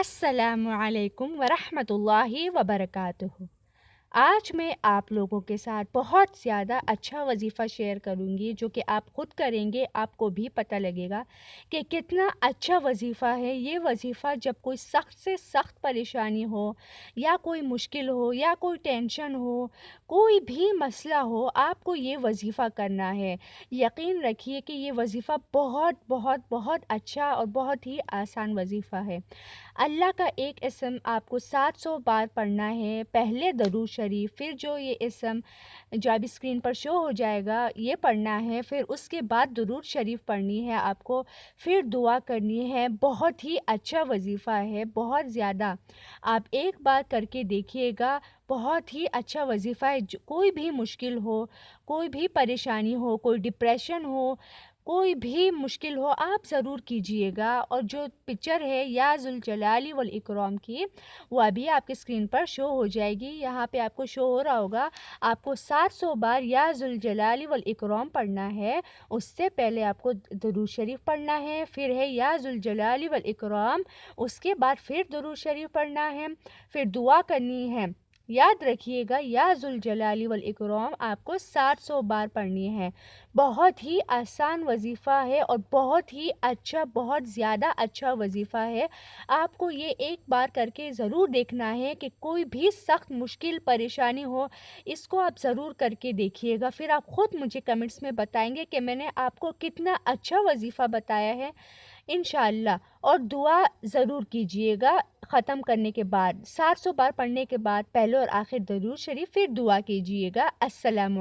अस्सलामु अलैकुम वरहमतुल्लाहि वबरकातुहू। आज मैं आप लोगों के साथ बहुत ज़्यादा अच्छा वजीफ़ा शेयर करूँगी जो कि आप ख़ुद करेंगे आपको भी पता लगेगा कि कितना अच्छा वजीफ़ा है। ये वजीफ़ा जब कोई सख्त से सख्त परेशानी हो या कोई मुश्किल हो या कोई टेंशन हो, कोई भी मसला हो, आपको ये वजीफ़ा करना है। यकीन रखिए कि ये वजीफ़ा बहुत बहुत बहुत अच्छा और बहुत ही आसान वजीफ़ा है। अल्लाह का एक इसम आपको 700 बार पढ़ना है। पहले दरूद शरीफ, फिर जो ये इसम जो अभी स्क्रीन पर शो हो जाएगा ये पढ़ना है, फिर उसके बाद दरूद शरीफ पढ़नी है आपको, फिर दुआ करनी है। बहुत ही अच्छा वजीफ़ा है, बहुत ज़्यादा। आप एक बार करके देखिएगा, बहुत ही अच्छा वजीफ़ा है। कोई भी मुश्किल हो, कोई भी परेशानी हो, कोई डिप्रेशन हो, कोई भी मुश्किल हो, आप ज़रूर कीजिएगा। और जो पिक्चर है या ज़ुल जलाली वल इकराम की, वो अभी आपके स्क्रीन पर शो हो जाएगी। यहाँ पे आपको शो हो रहा होगा। आपको 700 बार या ज़ुल जलाली वल इकराम पढ़ना है। उससे पहले आपको दरूद शरीफ पढ़ना है, फिर है या ज़ुल जलाली वल इकराम, उसके बाद फिर दरूद शरीफ पढ़ना है, फिर दुआ करनी है। याद रखिएगा, या ज़ुल जलाली वल इकराम आपको 700 बार पढ़नी है। बहुत ही आसान वजीफ़ा है और बहुत ही अच्छा, बहुत ज़्यादा अच्छा वजीफ़ा है। आपको ये एक बार करके ज़रूर देखना है कि कोई भी सख्त मुश्किल परेशानी हो, इसको आप ज़रूर करके देखिएगा। फिर आप ख़ुद मुझे कमेंट्स में बताएंगे कि मैंने आपको कितना अच्छा वजीफ़ा बताया है, इंशाअल्लाह। और दुआ ज़रूर कीजिएगा। ख़त्म करने के बाद 700 बार पढ़ने के बाद पहले और आखिर दरूद शरीफ, फिर दुआ कीजिएगा। अस्सलामु अलैकुम।